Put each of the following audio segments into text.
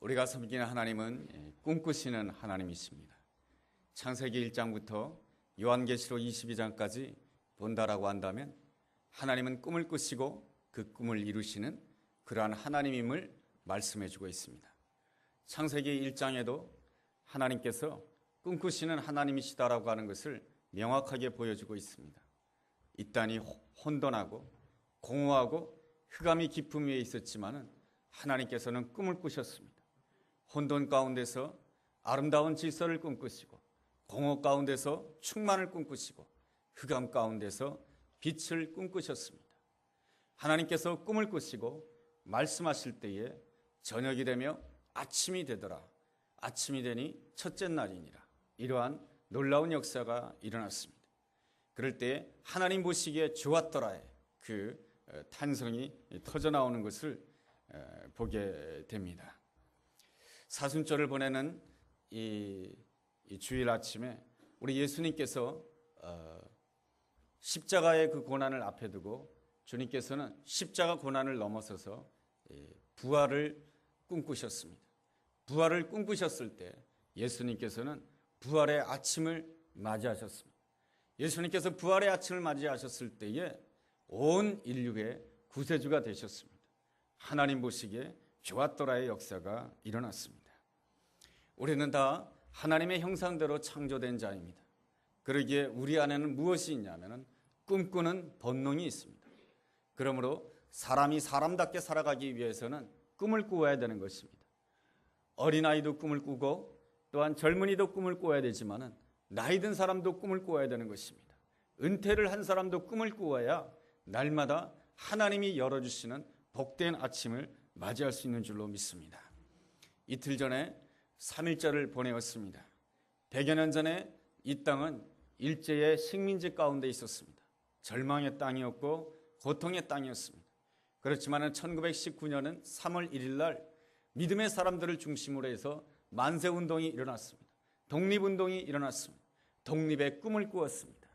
우리가 섬기는 하나님은 꿈꾸시는 하나님이십니다. 창세기 1장부터 요한계시록 22장까지 본다라고 한다면 하나님은 꿈을 꾸시고 그 꿈을 이루시는 그러한 하나님임을 말씀해주고 있습니다. 창세기 1장에도 하나님께서 꿈꾸시는 하나님이시다라고 하는 것을 명확하게 보여주고 있습니다. 이 땅이 혼돈하고 공허하고 흑암이 깊음 위에 있었지만은 하나님께서는 꿈을 꾸셨습니다. 혼돈 가운데서 아름다운 질서를 꿈꾸시고 공허 가운데서 충만을 꿈꾸시고 흑암 가운데서 빛을 꿈꾸셨습니다. 하나님께서 꿈을 꾸시고 말씀하실 때에 저녁이 되며 아침이 되더라. 아침이 되니 첫째 날이니라. 이러한 놀라운 역사가 일어났습니다. 그럴 때 하나님 보시기에 좋았더라의 그 탄성이 터져나오는 것을 보게 됩니다. 사순절을 보내는 이 주일 아침에 우리 예수님께서 십자가의 그 고난을 앞에 두고 주님께서는 십자가 고난을 넘어서서 부활을 꿈꾸셨습니다. 부활을 꿈꾸셨을 때 예수님께서는 부활의 아침을 맞이하셨습니다. 예수님께서 부활의 아침을 맞이하셨을 때에 온 인류의 구세주가 되셨습니다. 하나님 보시기에 좋았더라의 역사가 일어났습니다. 우리는 다 하나님의 형상대로 창조된 자입니다. 그러기에 우리 안에는 무엇이 있냐면 꿈꾸는 본능이 있습니다. 그러므로 사람이 사람답게 살아가기 위해서는 꿈을 꾸어야 되는 것입니다. 어린아이도 꿈을 꾸고 또한 젊은이도 꿈을 꾸어야 되지만 나이 든 사람도 꿈을 꾸어야 되는 것입니다. 은퇴를 한 사람도 꿈을 꾸어야 날마다 하나님이 열어주시는 복된 아침을 맞이할 수 있는 줄로 믿습니다. 이틀 전에 3.1절을 보내었습니다. 100여 년 전에 이 땅은 일제의 식민지 가운데 있었습니다. 절망의 땅이었고 고통의 땅이었습니다. 그렇지만 1919년은 3월 1일 날 믿음의 사람들을 중심으로 해서 만세운동이 일어났습니다. 독립운동이 일어났습니다. 독립의 꿈을 꾸었습니다.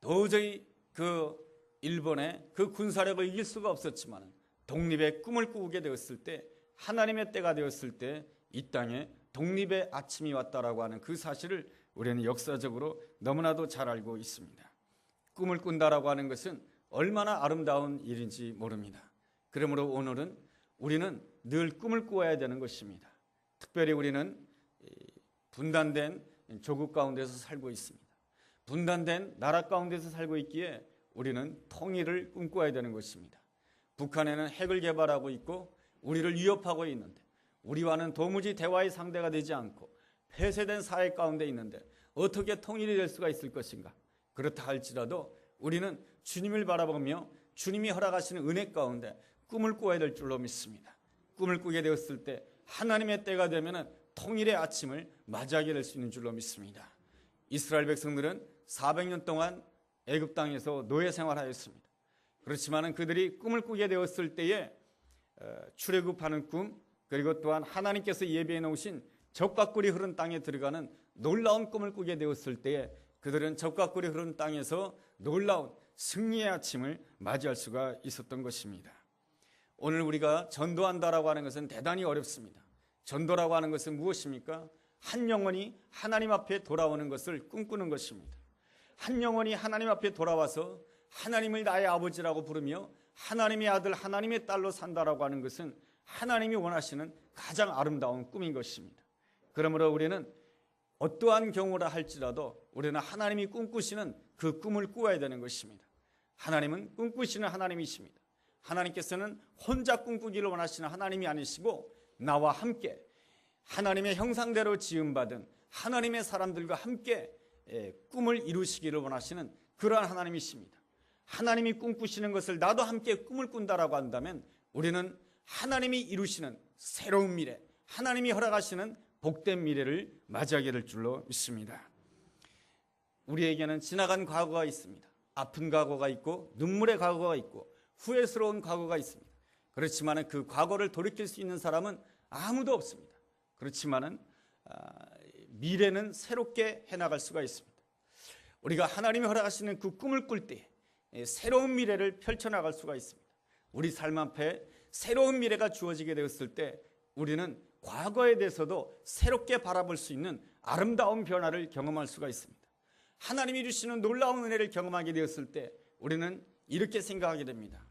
도저히 그 일본의 그 군사력을 이길 수가 없었지만 독립의 꿈을 꾸게 되었을 때 하나님의 때가 되었을 때 이 땅에 독립의 아침이 왔다라고 하는 그 사실을 우리는 역사적으로 너무나도 잘 알고 있습니다. 꿈을 꾼다라고 하는 것은 얼마나 아름다운 일인지 모릅니다. 그러므로 오늘은 우리는 늘 꿈을 꾸어야 되는 것입니다. 특별히 우리는 분단된 조국 가운데서 살고 있습니다. 분단된 나라 가운데서 살고 있기에 우리는 통일을 꿈꿔야 되는 것입니다. 북한에는 핵을 개발하고 있고 우리를 위협하고 있는데 우리와는 도무지 대화의 상대가 되지 않고 폐쇄된 사회 가운데 있는데 어떻게 통일이 될 수가 있을 것인가? 그렇다 할지라도 우리는 주님을 바라보며 주님이 허락하시는 은혜 가운데 꿈을 꾸어야 될 줄로 믿습니다. 꿈을 꾸게 되었을 때 하나님의 때가 되면 통일의 아침을 맞이하게 될 수 있는 줄로 믿습니다. 이스라엘 백성들은 400년 동안 애굽 땅에서 노예 생활하였습니다. 그렇지만 그들이 꿈을 꾸게 되었을 때에 출애굽하는 꿈, 그리고 또한 하나님께서 예비해 놓으신 젖과 꿀이 흐른 땅에 들어가는 놀라운 꿈을 꾸게 되었을 때에 그들은 젖과 꿀이 흐른 땅에서 놀라운 승리의 아침을 맞이할 수가 있었던 것입니다. 오늘 우리가 전도한다라고 하는 것은 대단히 어렵습니다. 전도라고 하는 것은 무엇입니까? 한 영혼이 하나님 앞에 돌아오는 것을 꿈꾸는 것입니다. 한 영혼이 하나님 앞에 돌아와서 하나님을 나의 아버지라고 부르며 하나님의 아들, 하나님의 딸로 산다라고 하는 것은 하나님이 원하시는 가장 아름다운 꿈인 것입니다. 그러므로 우리는 어떠한 경우라 할지라도 우리는 하나님이 꿈꾸시는 그 꿈을 꾸어야 되는 것입니다. 하나님은 꿈꾸시는 하나님이십니다. 하나님께서는 혼자 꿈꾸기를 원하시는 하나님이 아니시고 나와 함께 하나님의 형상대로 지음받은 하나님의 사람들과 함께 꿈을 이루시기를 원하시는 그러한 하나님이십니다. 하나님이 꿈꾸시는 것을 나도 함께 꿈을 꾼다라고 한다면 우리는 하나님이 이루시는 새로운 미래, 하나님이 허락하시는 복된 미래를 맞이하게 될 줄로 믿습니다. 우리에게는 지나간 과거가 있습니다. 아픈 과거가 있고 눈물의 과거가 있고 후회스러운 과거가 있습니다. 그렇지만 그 과거를 돌이킬 수 있는 사람은 아무도 없습니다. 그렇지만 미래는 새롭게 해나갈 수가 있습니다. 우리가 하나님이 허락하시는 그 꿈을 꿀 때 새로운 미래를 펼쳐나갈 수가 있습니다. 우리 삶 앞에 새로운 미래가 주어지게 되었을 때 우리는 과거에 대해서도 새롭게 바라볼 수 있는 아름다운 변화를 경험할 수가 있습니다. 하나님이 주시는 놀라운 은혜를 경험하게 되었을 때 우리는 이렇게 생각하게 됩니다.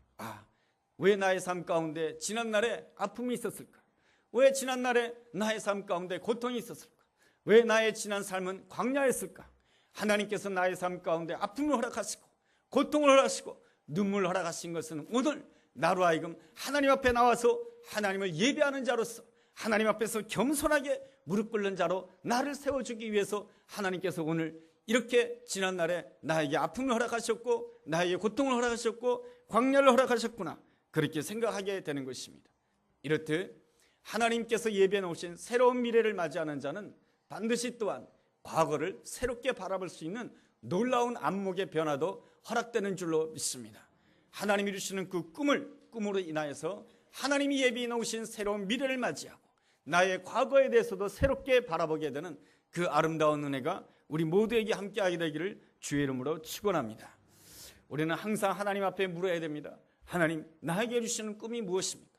왜 나의 삶 가운데 지난날에 아픔이 있었을까? 왜 지난날에 나의 삶 가운데 고통이 있었을까? 왜 나의 지난 삶은 광야였을까? 하나님께서 나의 삶 가운데 아픔을 허락하시고 고통을 허락하시고 눈물을 허락하신 것은 오늘 나로 하여금 하나님 앞에 나와서 하나님을 예배하는 자로서 하나님 앞에서 겸손하게 무릎 꿇는 자로 나를 세워주기 위해서 하나님께서 오늘 이렇게 지난날에 나에게 아픔을 허락하셨고 나에게 고통을 허락하셨고 광야를 허락하셨구나, 그렇게 생각하게 되는 것입니다. 이렇듯 하나님께서 예비해 놓으신 새로운 미래를 맞이하는 자는 반드시 또한 과거를 새롭게 바라볼 수 있는 놀라운 안목의 변화도 허락되는 줄로 믿습니다. 하나님이 주시는 그 꿈으로 인하여서 하나님이 예비해 놓으신 새로운 미래를 맞이하고 나의 과거에 대해서도 새롭게 바라보게 되는 그 아름다운 은혜가 우리 모두에게 함께하게 되기를 주의 이름으로 축원합니다. 우리는 항상 하나님 앞에 물어야 됩니다. 하나님, 나에게 주시는 꿈이 무엇입니까?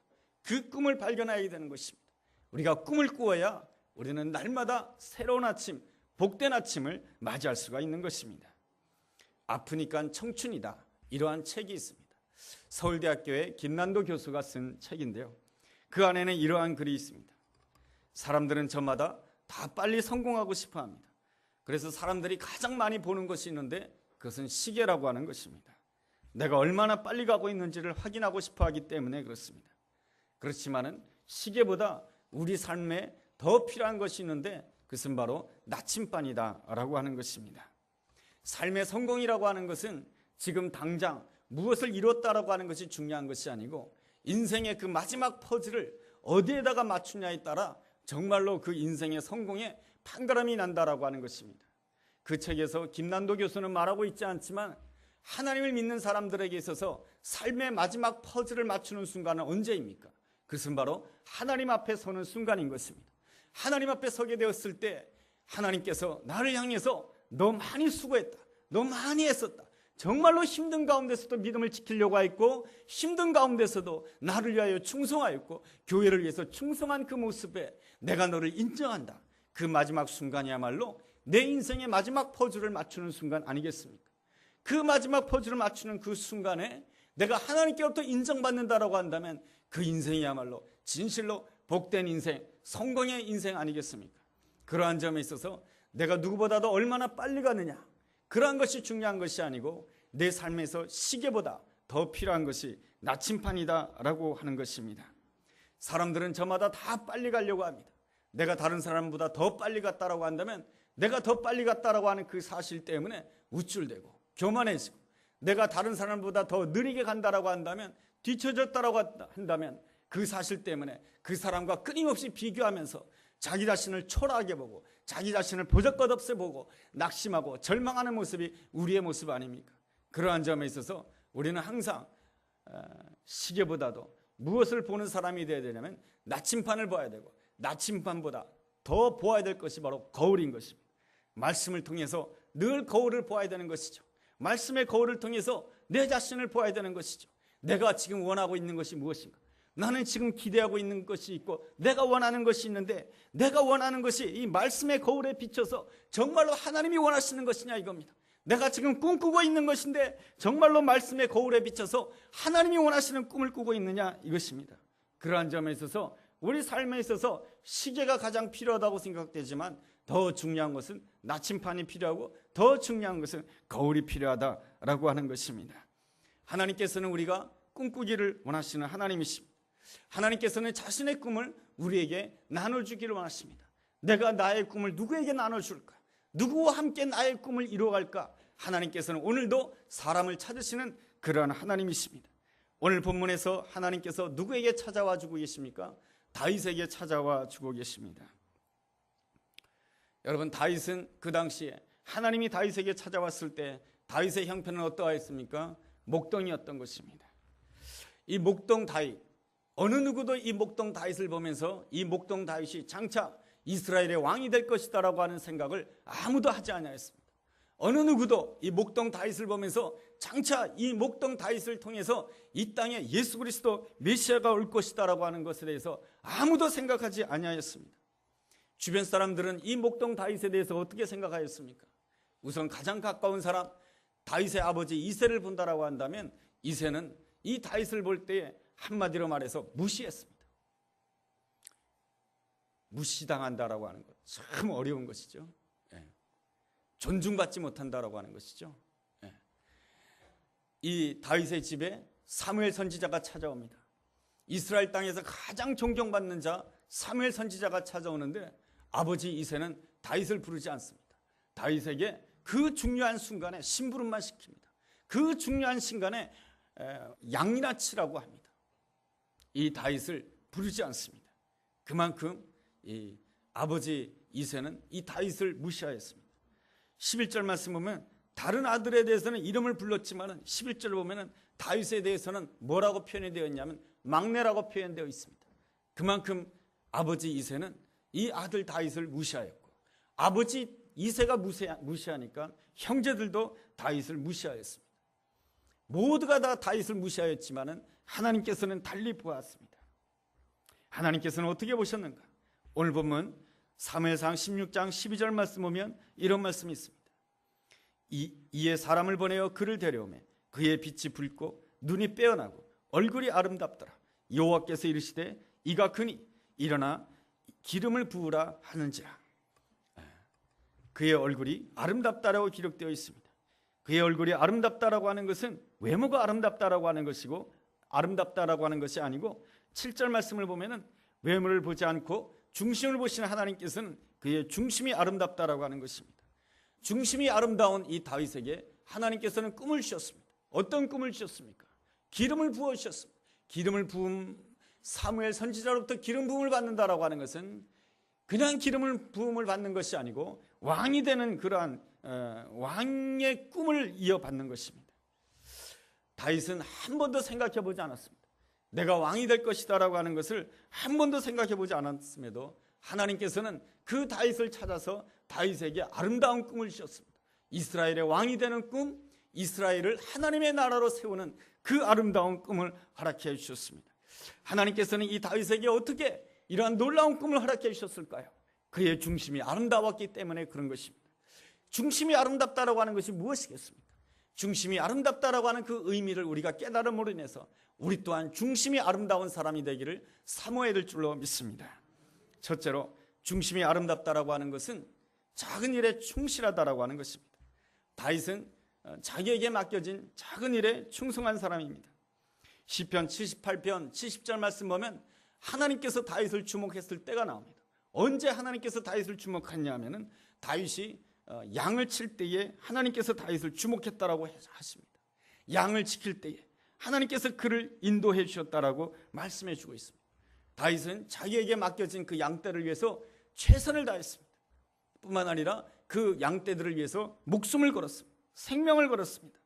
그 꿈을 발견해야 되는 것입니다. 우리가 꿈을 꾸어야 우리는 날마다 새로운 아침, 복된 아침을 맞이할 수가 있는 것입니다. 아프니까 청춘이다, 이러한 책이 있습니다. 서울대학교의 김난도 교수가 쓴 책인데요, 그 안에는 이러한 글이 있습니다. 사람들은 저마다 다 빨리 성공하고 싶어 합니다. 그래서 사람들이 가장 많이 보는 것이 있는데 그것은 시계라고 하는 것입니다. 내가 얼마나 빨리 가고 있는지를 확인하고 싶어 하기 때문에 그렇습니다. 그렇지만은 시계보다 우리 삶에 더 필요한 것이 있는데 그것은 바로 나침반이다라고 하는 것입니다. 삶의 성공이라고 하는 것은 지금 당장 무엇을 이뤘다라고 하는 것이 중요한 것이 아니고 인생의 그 마지막 퍼즐을 어디에다가 맞추냐에 따라 정말로 그 인생의 성공에 판가름이 난다라고 하는 것입니다. 그 책에서 김난도 교수는 말하고 있지 않지만 하나님을 믿는 사람들에게 있어서 삶의 마지막 퍼즐을 맞추는 순간은 언제입니까? 그것은 바로 하나님 앞에 서는 순간인 것입니다. 하나님 앞에 서게 되었을 때 하나님께서 나를 향해서 너 많이 수고했다, 너 많이 애썼다, 정말로 힘든 가운데서도 믿음을 지키려고 했고 힘든 가운데서도 나를 위하여 충성하였고 교회를 위해서 충성한 그 모습에 내가 너를 인정한다. 그 마지막 순간이야말로 내 인생의 마지막 퍼즐을 맞추는 순간 아니겠습니까? 그 마지막 퍼즐을 맞추는 그 순간에 내가 하나님께로부터 인정받는다라고 한다면 그 인생이야말로 진실로 복된 인생, 성공의 인생 아니겠습니까? 그러한 점에 있어서 내가 누구보다도 얼마나 빨리 가느냐, 그러한 것이 중요한 것이 아니고 내 삶에서 시계보다 더 필요한 것이 나침판이다라고 하는 것입니다. 사람들은 저마다 다 빨리 가려고 합니다. 내가 다른 사람보다 더 빨리 갔다라고 한다면 내가 더 빨리 갔다라고 하는 그 사실 때문에 우쭐대고 교만해지고, 내가 다른 사람보다 더 느리게 간다라고 한다면 뒤처졌다라고 한다면 그 사실 때문에 그 사람과 끊임없이 비교하면서 자기 자신을 초라하게 보고 자기 자신을 보잘것없이 보고 낙심하고 절망하는 모습이 우리의 모습 아닙니까? 그러한 점에 있어서 우리는 항상 시계보다도 무엇을 보는 사람이 되어야 되냐면 나침판을 봐야 되고, 나침판보다 더 보아야 될 것이 바로 거울인 것입니다. 말씀을 통해서 늘 거울을 보아야 되는 것이죠. 말씀의 거울을 통해서 내 자신을 보아야 되는 것이죠. 내가 지금 원하고 있는 것이 무엇인가? 나는 지금 기대하고 있는 것이 있고 내가 원하는 것이 있는데 내가 원하는 것이 이 말씀의 거울에 비춰서 정말로 하나님이 원하시는 것이냐 이겁니다. 내가 지금 꿈꾸고 있는 것인데 정말로 말씀의 거울에 비춰서 하나님이 원하시는 꿈을 꾸고 있느냐 이것입니다. 그러한 점에 있어서 우리 삶에 있어서 시계가 가장 필요하다고 생각되지만 더 중요한 것은 나침판이 필요하고 더 중요한 것은 거울이 필요하다라고 하는 것입니다. 하나님께서는 우리가 꿈꾸기를 원하시는 하나님이십니다. 하나님께서는 자신의 꿈을 우리에게 나눠주기를 원하십니다. 내가 나의 꿈을 누구에게 나눠줄까? 누구와 함께 나의 꿈을 이루어갈까? 하나님께서는 오늘도 사람을 찾으시는 그러한 하나님이십니다. 오늘 본문에서 하나님께서 누구에게 찾아와 주고 계십니까? 다윗에게 찾아와 주고 계십니다. 여러분, 다윗은 그 당시에 하나님이 다윗에게 찾아왔을 때 다윗의 형편은 어떠했습니까? 목동이었던 것입니다. 이 목동 다윗, 어느 누구도 이 목동 다윗을 보면서 이 목동 다윗이 장차 이스라엘의 왕이 될 것이다라고 하는 생각을 아무도 하지 않았습니다. 어느 누구도 이 목동 다윗을 보면서 장차 이 목동 다윗을 통해서 이 땅에 예수 그리스도 메시아가 올 것이다라고 하는 것에 대해서 아무도 생각하지 아니하였습니다. 주변 사람들은 이 목동 다윗에 대해서 어떻게 생각하였습니까? 우선 가장 가까운 사람, 다윗의 아버지 이새를 본다라고 한다면 이새는 이 다윗을 볼 때에 한마디로 말해서 무시했습니다. 무시당한다라고 하는 것 참 어려운 것이죠. 존중받지 못한다라고 하는 것이죠. 이 다윗의 집에 사무엘 선지자가 찾아옵니다. 이스라엘 땅에서 가장 존경받는 자 사무엘 선지자가 찾아오는데 아버지 이새는 다윗을 부르지 않습니다. 다윗에게 그 중요한 순간에 심부름만 시킵니다. 그 중요한 순간에 양이나 치라고 합니다. 이 다윗을 부르지 않습니다. 그만큼 이 아버지 이새는 이 다윗을 무시하였습니다. 11절 말씀 보면 다른 아들에 대해서는 이름을 불렀지만 11절을 보면 다윗에 대해서는 뭐라고 표현이 되어 있냐면 막내라고 표현되어 있습니다. 그만큼 아버지 이새는 이 아들 다윗을 무시하였고 아버지 이새가 무시하니까 형제들도 다윗을 무시하였습니다. 모두가 다 다윗을 무시하였지만 하나님께서는 달리 보았습니다. 하나님께서는 어떻게 보셨는가? 오늘 보면 사무엘상 16장 12절 말씀 보면 이런 말씀이 있습니다. 이에 사람을 보내어 그를 데려오매 그의 빛이 붉고 눈이 빼어나고 얼굴이 아름답더라. 여호와께서 이르시되 이가 그니 일어나 기름을 부으라 하는지라. 그의 얼굴이 아름답다라고 기록되어 있습니다. 그의 얼굴이 아름답다라고 하는 것은 외모가 아름답다라고 하는 것이고 아름답다라고 하는 것이 아니고 7절 말씀을 보면은 외모를 보지 않고 중심을 보시는 하나님께서는 그의 중심이 아름답다라고 하는 것입니다. 중심이 아름다운 이 다윗에게 하나님께서는 꿈을 주셨습니다. 어떤 꿈을 주셨습니까? 기름을 부어 주셨습니다. 기름을 부음 사무엘 선지자로부터 기름 부음을 받는다라고 하는 것은 그냥 기름을 부음을 받는 것이 아니고 왕이 되는 그러한 왕의 꿈을 이어받는 것입니다. 다윗은 한 번도 생각해 보지 않았습니다. 내가 왕이 될 것이다라고 하는 것을 한 번도 생각해 보지 않았음에도 하나님께서는 그 다윗을 찾아서 다윗에게 아름다운 꿈을 주셨습니다. 이스라엘의 왕이 되는 꿈, 이스라엘을 하나님의 나라로 세우는 그 아름다운 꿈을 허락해 주셨습니다. 하나님께서는 이 다윗에게 어떻게 이러한 놀라운 꿈을 허락해 주셨을까요? 그의 중심이 아름다웠기 때문에 그런 것입니다. 중심이 아름답다라고 하는 것이 무엇이겠습니까? 중심이 아름답다라고 하는 그 의미를 우리가 깨달음으로 인해서 우리 또한 중심이 아름다운 사람이 되기를 사모해야 될 줄로 믿습니다. 첫째로 중심이 아름답다라고 하는 것은 작은 일에 충실하다라고 하는 것입니다. 다윗은 자기에게 맡겨진 작은 일에 충성한 사람입니다. 시편 78편 70절 말씀 보면 하나님께서 다윗을 주목했을 때가 나옵니다. 언제 하나님께서 다윗을 주목했냐 하면은 다윗이 양을 칠 때에 하나님께서 다윗을 주목했다라고 하십니다. 양을 지킬 때에 하나님께서 그를 인도해 주셨다라고 말씀해 주고 있습니다. 다윗은 자기에게 맡겨진 그 양떼를 위해서 최선을 다했습니다. 뿐만 아니라 그 양떼들을 위해서 목숨을 걸었습니다. 생명을 걸었습니다.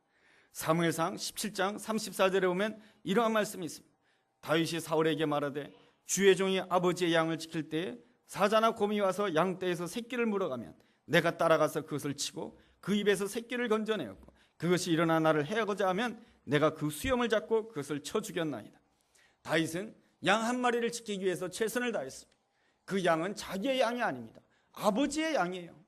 사무엘상 17장 34절에 보면 이러한 말씀이 있습니다. 다윗이 사울에게 말하되 주의 종이 아버지의 양을 지킬 때에 사자나 곰이 와서 양떼에서 새끼를 물어가면 내가 따라가서 그것을 치고 그 입에서 새끼를 건져내었고 그것이 일어나 나를 해하고자 하면 내가 그 수염을 잡고 그것을 쳐 죽였나이다. 다윗은 양 한 마리를 지키기 위해서 최선을 다했습니다. 그 양은 자기의 양이 아닙니다. 아버지의 양이에요.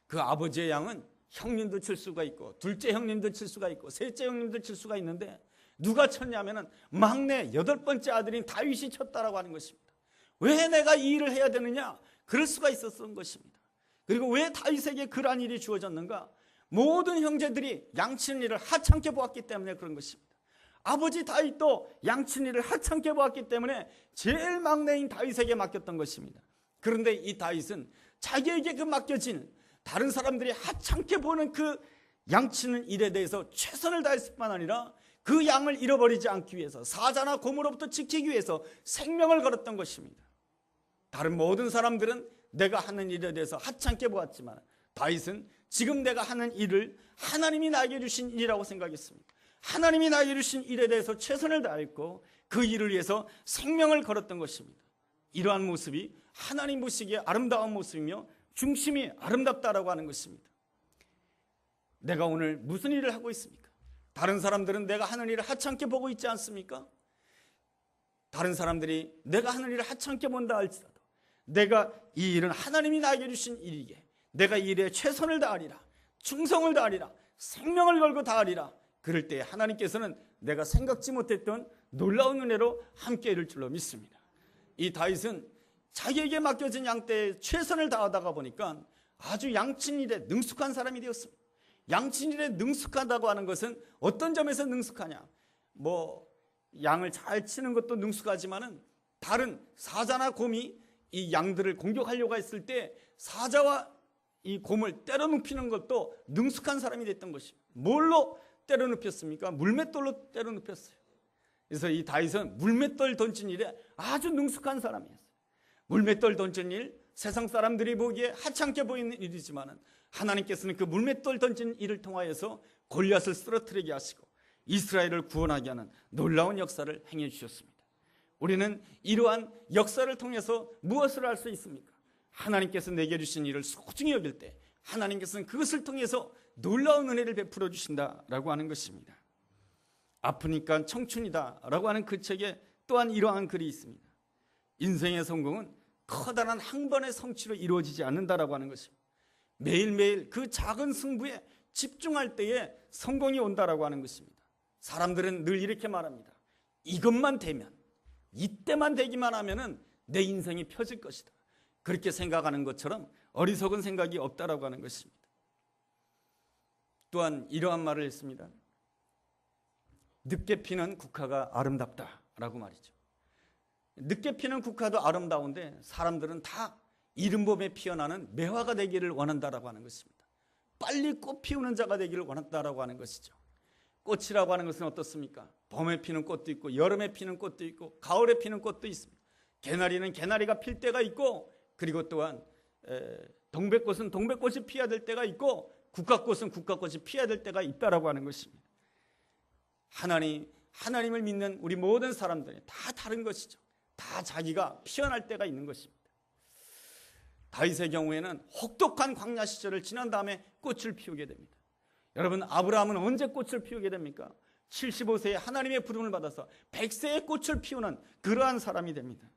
그 아버지의 양은 형님도 칠 수가 있고 둘째 형님도 칠 수가 있고 셋째 형님도 칠 수가 있는데 누가 쳤냐면은 막내 8번째 아들인 다윗이 쳤다라고 하는 것입니다. 왜 내가 이 일을 해야 되느냐? 그럴 수가 있었던 것입니다. 그리고 왜 다윗에게 그러한 일이 주어졌는가? 모든 형제들이 양치는 일을 하찮게 보았기 때문에 그런 것입니다. 아버지 다윗도 양치는 일을 하찮게 보았기 때문에 제일 막내인 다윗에게 맡겼던 것입니다. 그런데 이 다윗은 자기에게 그 맡겨진 다른 사람들이 하찮게 보는 그 양치는 일에 대해서 최선을 다했을 뿐만 아니라 그 양을 잃어버리지 않기 위해서 사자나 곰으로부터 지키기 위해서 생명을 걸었던 것입니다. 다른 모든 사람들은 내가 하는 일에 대해서 하찮게 보았지만 다윗은 지금 내가 하는 일을 하나님이 나에게 주신 일이라고 생각했습니다. 하나님이 나에게 주신 일에 대해서 최선을 다했고 그 일을 위해서 생명을 걸었던 것입니다. 이러한 모습이 하나님 보시기에 아름다운 모습이며 중심이 아름답다라고 하는 것입니다. 내가 오늘 무슨 일을 하고 있습니까? 다른 사람들은 내가 하는 일을 하찮게 보고 있지 않습니까? 다른 사람들이 내가 하는 일을 하찮게 본다 할지라도 내가 이 일은 하나님이 나에게 주신 일이기에 내가 이 일에 최선을 다하리라, 충성을 다하리라, 생명을 걸고 다하리라. 그럴 때 하나님께서는 내가 생각지 못했던 놀라운 은혜로 함께 이룰 줄로 믿습니다. 이 다윗은 자기에게 맡겨진 양떼에 최선을 다하다가 보니까 아주 양친일에 능숙한 사람이 되었습니다. 양친일에 능숙하다고 하는 것은 어떤 점에서 능숙하냐? 양을 잘 치는 것도 능숙하지만은 다른 사자나 곰이 이 양들을 공격하려고 했을 때 사자와 이 곰을 때려 눕히는 것도 능숙한 사람이 됐던 것입니다. 뭘로 때려 눕혔습니까? 물맷돌로 때려 눕혔어요. 그래서 이 다윗은 물맷돌 던진 일에 아주 능숙한 사람이었어요. 물맷돌 던진 일, 세상 사람들이 보기에 하찮게 보이는 일이지만은 하나님께서는 그 물맷돌 던진 일을 통하여서 골리앗을 쓰러뜨리게 하시고 이스라엘을 구원하게 하는 놀라운 역사를 행해 주셨습니다. 우리는 이러한 역사를 통해서 무엇을 할 수 있습니까? 하나님께서 내게 주신 일을 소중히 여길 때 하나님께서는 그것을 통해서 놀라운 은혜를 베풀어 주신다라고 하는 것입니다. 아프니까 청춘이다 라고 하는 그 책에 또한 이러한 글이 있습니다. 인생의 성공은 커다란 한 번의 성취로 이루어지지 않는다라고 하는 것입니다. 매일매일 그 작은 승부에 집중할 때에 성공이 온다라고 하는 것입니다. 사람들은 늘 이렇게 말합니다. 이것만 되면, 이때만 되기만 하면은 내 인생이 펴질 것이다. 그렇게 생각하는 것처럼 어리석은 생각이 없다라고 하는 것입니다. 또한 이러한 말을 했습니다. 늦게 피는 국화가 아름답다라고 말이죠. 늦게 피는 국화도 아름다운데 사람들은 다 이른 봄에 피어나는 매화가 되기를 원한다라고 하는 것입니다. 빨리 꽃 피우는 자가 되기를 원한다라고 하는 것이죠. 꽃이라고 하는 것은 어떻습니까? 봄에 피는 꽃도 있고 여름에 피는 꽃도 있고 가을에 피는 꽃도 있습니다. 개나리는 개나리가 필 때가 있고 그리고 또한 동백꽃은 동백꽃이 피어야 될 때가 있고 국화꽃은 국화꽃이 피어야 될 때가 있다라고 하는 것입니다. 하나님을 믿는 우리 모든 사람들이 다 다른 것이죠. 다 자기가 피어날 때가 있는 것입니다. 다윗의 경우에는 혹독한 광야 시절을 지난 다음에 꽃을 피우게 됩니다. 여러분, 아브라함은 언제 꽃을 피우게 됩니까? 75세에 하나님의 부름을 받아서 100세에 꽃을 피우는 그러한 사람이 됩니다.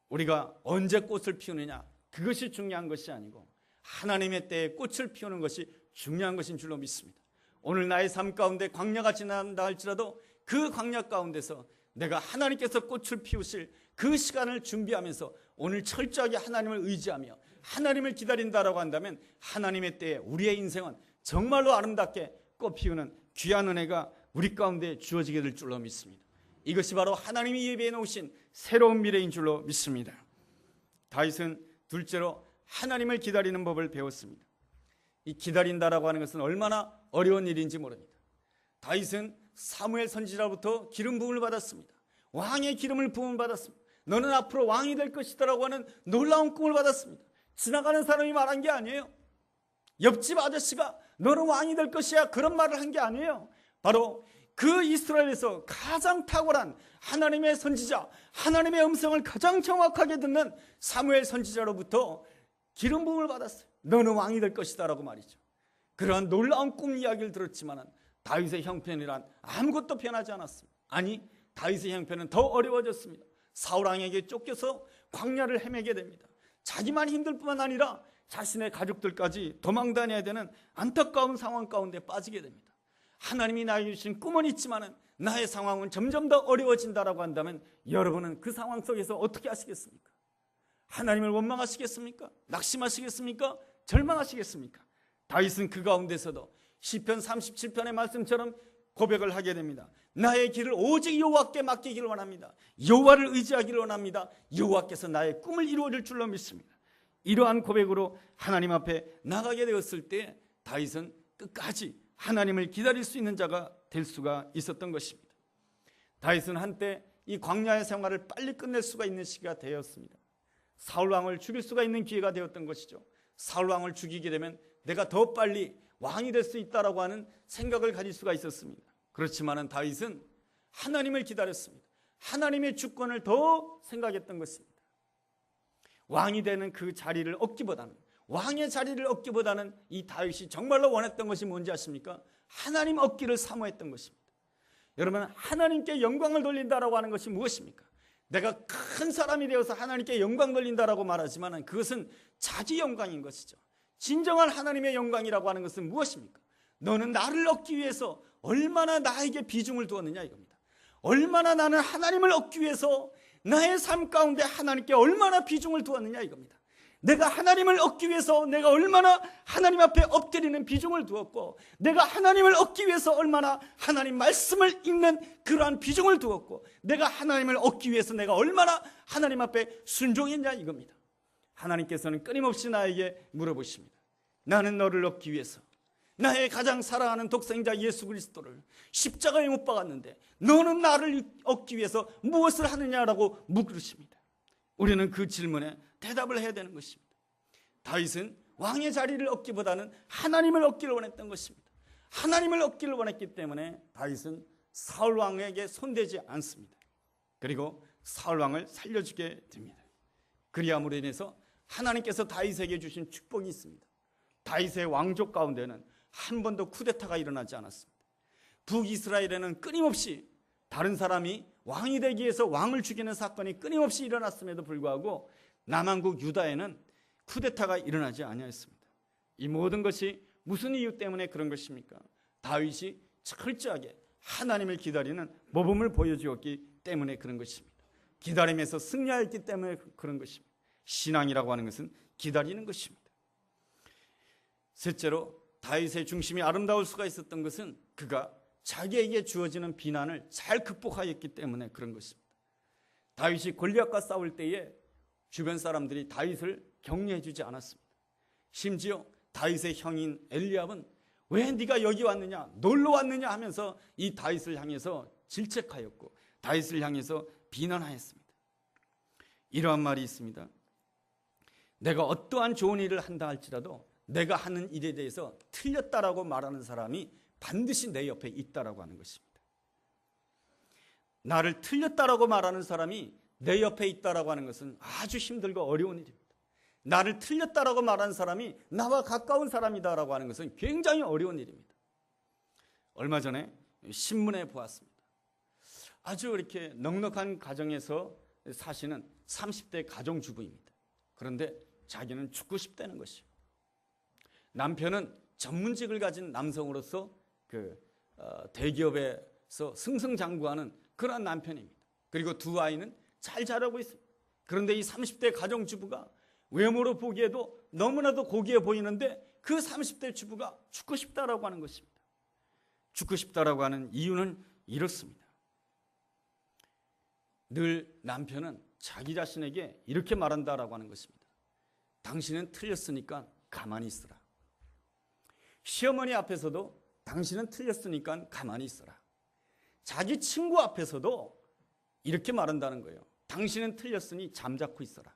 우리가 언제 꽃을 피우느냐, 그것이 중요한 것이 아니고 하나님의 때에 꽃을 피우는 것이 중요한 것인 줄로 믿습니다. 오늘 나의 삶 가운데 광야가 지난다 할지라도 그 광야 가운데서 내가 하나님께서 꽃을 피우실 그 시간을 준비하면서 오늘 철저하게 하나님을 의지하며 하나님을 기다린다라고 한다면 하나님의 때에 우리의 인생은 정말로 아름답게 꽃 피우는 귀한 은혜가 우리 가운데 주어지게 될 줄로 믿습니다. 이것이 바로 하나님이 예비해 놓으신 새로운 미래인 줄로 믿습니다. 다윗은 둘째로 하나님을 기다리는 법을 배웠습니다. 이 기다린다라고 하는 것은 얼마나 어려운 일인지 모릅니다. 다윗은 사무엘 선지자로부터 기름 부음을 받았습니다. 왕의 기름을 부음을 받았습니다. 너는 앞으로 왕이 될 것이다라고 하는 놀라운 꿈을 받았습니다. 지나가는 사람이 말한 게 아니에요. 옆집 아저씨가 너는 왕이 될 것이야 그런 말을 한 게 아니에요. 바로 그 이스라엘에서 가장 탁월한 하나님의 선지자, 하나님의 음성을 가장 정확하게 듣는 사무엘 선지자로부터 기름 부음을 받았어요. 너는 왕이 될 것이다 라고 말이죠. 그러한 놀라운 꿈 이야기를 들었지만 다윗의 형편이란 아무것도 변하지 않았습니다. 아니, 다윗의 형편은 더 어려워졌습니다. 사울왕에게 쫓겨서 광야를 헤매게 됩니다. 자기만 힘들 뿐만 아니라 자신의 가족들까지 도망 다녀야 되는 안타까운 상황 가운데 빠지게 됩니다. 하나님이 나에게 주신 꿈은 있지만 나의 상황은 점점 더 어려워진다라고 한다면 여러분은 그 상황 속에서 어떻게 하시겠습니까? 하나님을 원망하시겠습니까? 낙심하시겠습니까? 절망하시겠습니까? 다윗은 그 가운데서도 시편 37편의 말씀처럼 고백을 하게 됩니다. 나의 길을 오직 여호와께 맡기기를 원합니다. 여호와를 의지하기를 원합니다. 여호와께서 나의 꿈을 이루어줄 줄로 믿습니다. 이러한 고백으로 하나님 앞에 나가게 되었을 때 다윗은 끝까지 하나님을 기다릴 수 있는 자가 될 수가 있었던 것입니다. 다윗은 한때 이 광야의 생활을 빨리 끝낼 수가 있는 시기가 되었습니다. 사울왕을 죽일 수가 있는 기회가 되었던 것이죠. 사울왕을 죽이게 되면 내가 더 빨리 왕이 될 수 있다라고 하는 생각을 가질 수가 있었습니다. 그렇지만 다윗은 하나님을 기다렸습니다. 하나님의 주권을 더 생각했던 것입니다. 왕이 되는 그 자리를 얻기보다는 왕의 자리를 얻기보다는 이 다윗이 정말로 원했던 것이 뭔지 아십니까? 하나님 얻기를 사모했던 것입니다. 여러분, 하나님께 영광을 돌린다라고 하는 것이 무엇입니까? 내가 큰 사람이 되어서 하나님께 영광 돌린다라고 말하지만 그것은 자기 영광인 것이죠. 진정한 하나님의 영광이라고 하는 것은 무엇입니까? 너는 나를 얻기 위해서 얼마나 나에게 비중을 두었느냐 이겁니다. 얼마나 나는 하나님을 얻기 위해서 나의 삶 가운데 하나님께 얼마나 비중을 두었느냐 이겁니다. 내가 하나님을 얻기 위해서 내가 얼마나 하나님 앞에 엎드리는 비중을 두었고, 내가 하나님을 얻기 위해서 얼마나 하나님 말씀을 읽는 그러한 비중을 두었고, 내가 하나님을 얻기 위해서 내가 얼마나 하나님 앞에 순종했냐 이겁니다. 하나님께서는 끊임없이 나에게 물어보십니다. 나는 너를 얻기 위해서 나의 가장 사랑하는 독생자 예수 그리스도를 십자가에 못 박았는데 너는 나를 얻기 위해서 무엇을 하느냐라고 물으십니다. 우리는 그 질문에 대답을 해야 되는 것입니다. 다윗은 왕의 자리를 얻기보다는 하나님을 얻기를 원했던 것입니다. 하나님을 얻기를 원했기 때문에 다윗은 사울 왕에게 손대지 않습니다. 그리고 사울 왕을 살려주게 됩니다. 그리함으로 인해서 하나님께서 다윗에게 주신 축복이 있습니다. 다윗의 왕족 가운데는 한 번도 쿠데타가 일어나지 않았습니다. 북이스라엘에는 끊임없이 다른 사람이 왕이 되기 위해서 왕을 죽이는 사건이 끊임없이 일어났음에도 불구하고 남한국 유다에는 쿠데타가 일어나지 아니하였습니다. 이 모든 것이 무슨 이유 때문에 그런 것입니까? 다윗이 철저하게 하나님을 기다리는 모범을 보여주었기 때문에 그런 것입니다. 기다림에서 승리하였기 때문에 그런 것입니다. 신앙이라고 하는 것은 기다리는 것입니다. 셋째로 다윗의 중심이 아름다울 수가 있었던 것은 그가 자기에게 주어지는 비난을 잘 극복하였기 때문에 그런 것입니다. 다윗이 골리앗과 싸울 때에 주변 사람들이 다윗을 격려해 주지 않았습니다. 심지어 다윗의 형인 엘리압은 왜 네가 여기 왔느냐, 놀러 왔느냐 하면서 이 다윗을 향해서 질책하였고 다윗을 향해서 비난하였습니다. 이러한 말이 있습니다. 내가 어떠한 좋은 일을 한다 할지라도 내가 하는 일에 대해서 틀렸다라고 말하는 사람이 반드시 내 옆에 있다라고 하는 것입니다. 나를 틀렸다라고 말하는 사람이 내 옆에 있다라고 하는 것은 아주 힘들고 어려운 일입니다. 나를 틀렸다라고 말하는 사람이 나와 가까운 사람이다라고 하는 것은 굉장히 어려운 일입니다. 얼마 전에 신문에 보았습니다. 아주 이렇게 넉넉한 가정에서 사시는 30대 가정주부입니다. 그런데 자기는 죽고 싶다는 것이에요. 남편은 전문직을 가진 남성으로서 대기업에서 승승장구하는 그런 남편입니다. 그리고 두 아이는 잘 자라고 있습니다. 그런데 이 30대 가정주부가 외모로 보기에도 너무나도 고귀해 보이는데 그 30대 주부가 죽고 싶다라고 하는 것입니다. 죽고 싶다라고 하는 이유는 이렇습니다. 늘 남편은 자기 자신에게 이렇게 말한다라고 하는 것입니다. 당신은 틀렸으니까 가만히 있으라. 시어머니 앞에서도 당신은 틀렸으니까 가만히 있어라. 자기 친구 앞에서도 이렇게 말한다는 거예요. 당신은 틀렸으니 잠자코 있어라.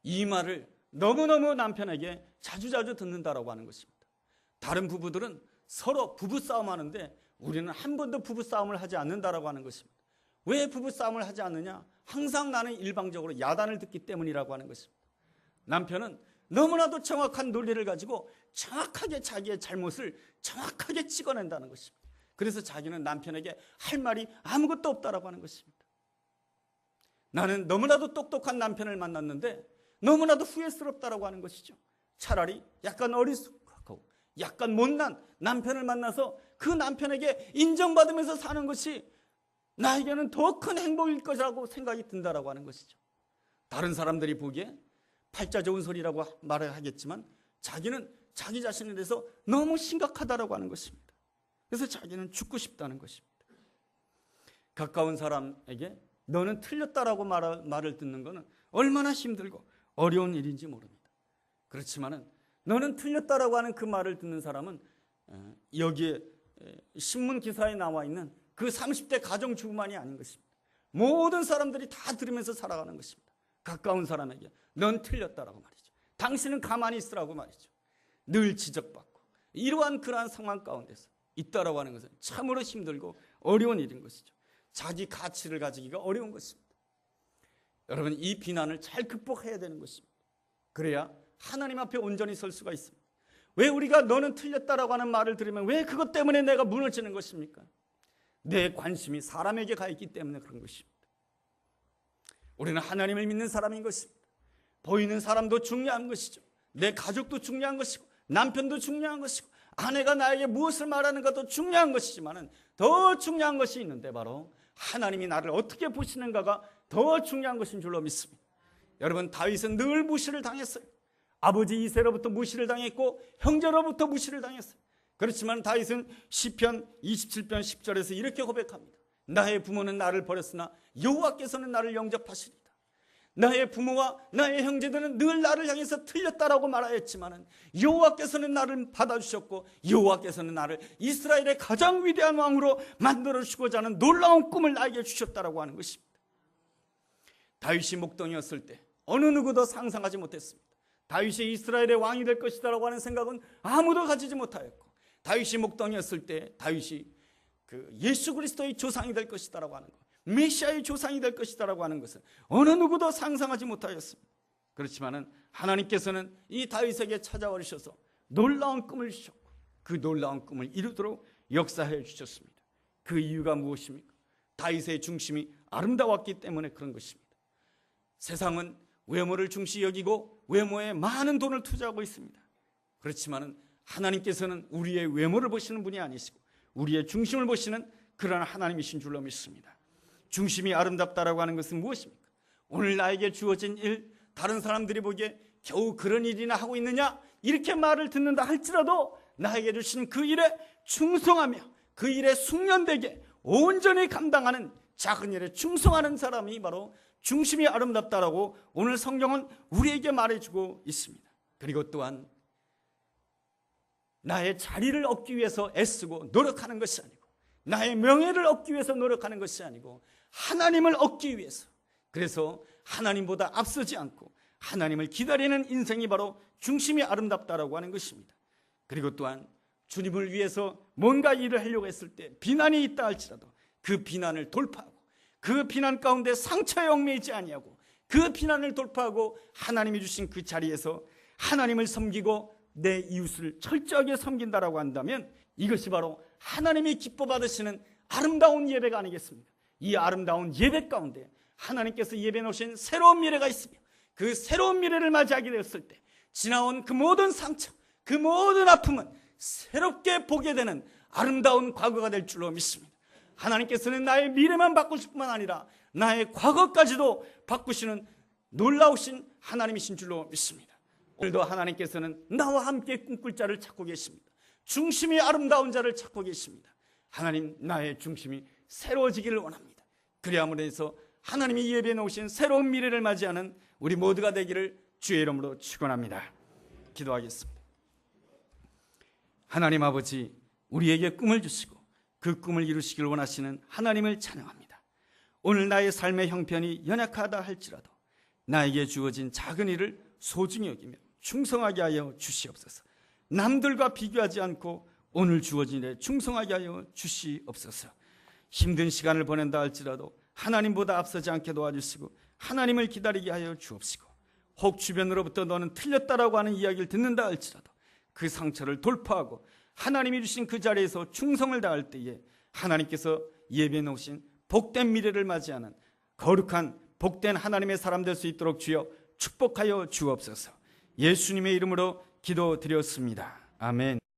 이 말을 너무너무 남편에게 자주자주 듣는다라고 하는 것입니다. 다른 부부들은 서로 부부싸움 하는데 우리는 한 번도 부부싸움을 하지 않는다라고 하는 것입니다. 왜 부부싸움을 하지 않느냐? 항상 나는 일방적으로 야단을 듣기 때문이라고 하는 것입니다. 남편은 너무나도 정확한 논리를 가지고 정확하게 자기의 잘못을 정확하게 찍어낸다는 것입니다. 그래서 자기는 남편에게 할 말이 아무것도 없다라고 하는 것입니다. 나는 너무나도 똑똑한 남편을 만났는데 너무나도 후회스럽다라고 하는 것이죠. 차라리 약간 어리숙하고 약간 못난 남편을 만나서 그 남편에게 인정받으면서 사는 것이 나에게는 더 큰 행복일 것이라고 생각이 든다라고 하는 것이죠. 다른 사람들이 보기에 팔자 좋은 소리라고 말을 하겠지만 자기는 자기 자신에 대해서 너무 심각하다라고 하는 것입니다. 그래서 자기는 죽고 싶다는 것입니다. 가까운 사람에게 너는 틀렸다라고 말을 듣는 것은 얼마나 힘들고 어려운 일인지 모릅니다. 그렇지만은 너는 틀렸다라고 하는 그 말을 듣는 사람은 여기에 신문 기사에 나와 있는 그 30대 가정주부만이 아닌 것입니다. 모든 사람들이 다 들으면서 살아가는 것입니다. 가까운 사람에게 넌 틀렸다라고 말이죠. 당신은 가만히 있으라고 말이죠. 늘 지적받고 이러한 그러한 상황 가운데서 있다라고 하는 것은 참으로 힘들고 어려운 일인 것이죠. 자기 가치를 가지기가 어려운 것입니다. 여러분, 이 비난을 잘 극복해야 되는 것입니다. 그래야 하나님 앞에 온전히 설 수가 있습니다. 왜 우리가 너는 틀렸다라고 하는 말을 들으면 왜 그것 때문에 내가 무너지는 것입니까? 내 관심이 사람에게 가 있기 때문에 그런 것입니다. 우리는 하나님을 믿는 사람인 것입니다. 보이는 사람도 중요한 것이죠. 내 가족도 중요한 것이고 남편도 중요한 것이고 아내가 나에게 무엇을 말하는 것도 중요한 것이지만 더 중요한 것이 있는데 바로 하나님이 나를 어떻게 보시는가가 더 중요한 것인 줄로 믿습니다. 여러분, 다윗은 늘 무시를 당했어요. 아버지 이새로부터 무시를 당했고 형제로부터 무시를 당했어요. 그렇지만 다윗은 시편 27편 10절에서 이렇게 고백합니다. 나의 부모는 나를 버렸으나 여호와께서는 나를 영접하시리다. 나의 부모와 나의 형제들은 늘 나를 향해서 틀렸다라고 말하였지만 여호와께서는 나를 받아주셨고 여호와께서는 나를 이스라엘의 가장 위대한 왕으로 만들어주고자 하는 놀라운 꿈을 나에게 주셨다라고 하는 것입니다. 다윗이 목동이었을 때 어느 누구도 상상하지 못했습니다. 다윗이 이스라엘의 왕이 될 것이다라고 하는 생각은 아무도 가지지 못하였고 다윗이 목동이었을 때 다윗이 예수 그리스도의 조상이 될 것이다라고 하는 것, 메시아의 조상이 될 것이다라고 하는 것은 어느 누구도 상상하지 못하였습니다. 그렇지만은 하나님께서는 이 다윗에게 찾아오셔서 놀라운 꿈을 주셨고 그 놀라운 꿈을 이루도록 역사해 주셨습니다. 그 이유가 무엇입니까? 다윗의 중심이 아름다웠기 때문에 그런 것입니다. 세상은 외모를 중시 여기고 외모에 많은 돈을 투자하고 있습니다. 그렇지만은 하나님께서는 우리의 외모를 보시는 분이 아니시고 우리의 중심을 보시는 그런 하나님이신 줄로 믿습니다. 중심이 아름답다라고 하는 것은 무엇입니까? 오늘 나에게 주어진 일, 다른 사람들이 보기에 겨우 그런 일이나 하고 있느냐 이렇게 말을 듣는다 할지라도 나에게 주신 그 일에 충성하며 그 일에 숙련되게 온전히 감당하는 작은 일에 충성하는 사람이 바로 중심이 아름답다라고 오늘 성경은 우리에게 말해주고 있습니다. 그리고 또한 나의 자리를 얻기 위해서 애쓰고 노력하는 것이 아니고 나의 명예를 얻기 위해서 노력하는 것이 아니고 하나님을 얻기 위해서, 그래서 하나님보다 앞서지 않고 하나님을 기다리는 인생이 바로 중심이 아름답다라고 하는 것입니다. 그리고 또한 주님을 위해서 뭔가 일을 하려고 했을 때 비난이 있다 할지라도 그 비난을 돌파하고 그 비난 가운데 상처에 얽매이지 아니하고 그 비난을 돌파하고 하나님이 주신 그 자리에서 하나님을 섬기고 내 이웃을 철저하게 섬긴다라고 한다면 이것이 바로 하나님이 기뻐 받으시는 아름다운 예배가 아니겠습니까? 이 아름다운 예배 가운데 하나님께서 예배 놓으신 새로운 미래가 있으며 그 새로운 미래를 맞이하게 되었을 때 지나온 그 모든 상처, 그 모든 아픔은 새롭게 보게 되는 아름다운 과거가 될 줄로 믿습니다. 하나님께서는 나의 미래만 바꾸실 뿐만 아니라 나의 과거까지도 바꾸시는 놀라우신 하나님이신 줄로 믿습니다. 오늘도 하나님께서는 나와 함께 꿈꿀 자를 찾고 계십니다. 중심이 아름다운 자를 찾고 계십니다. 하나님, 나의 중심이 새로워지기를 원합니다. 그리함으로 해서 하나님이 예배해 놓으신 새로운 미래를 맞이하는 우리 모두가 되기를 주의 이름으로 축원합니다. 기도하겠습니다. 하나님 아버지, 우리에게 꿈을 주시고 그 꿈을 이루시길 원하시는 하나님을 찬양합니다. 오늘 나의 삶의 형편이 연약하다 할지라도 나에게 주어진 작은 일을 소중히 여기며 충성하게 하여 주시옵소서. 남들과 비교하지 않고 오늘 주어진 일에 충성하게 하여 주시옵소서. 힘든 시간을 보낸다 할지라도 하나님보다 앞서지 않게 도와주시고 하나님을 기다리게 하여 주옵시고, 혹 주변으로부터 너는 틀렸다라고 하는 이야기를 듣는다 할지라도 그 상처를 돌파하고 하나님이 주신 그 자리에서 충성을 다할 때에 하나님께서 예배해 놓으신 복된 미래를 맞이하는 거룩한 복된 하나님의 사람 될 수 있도록 주여 축복하여 주옵소서. 예수님의 이름으로 기도드렸습니다. 아멘.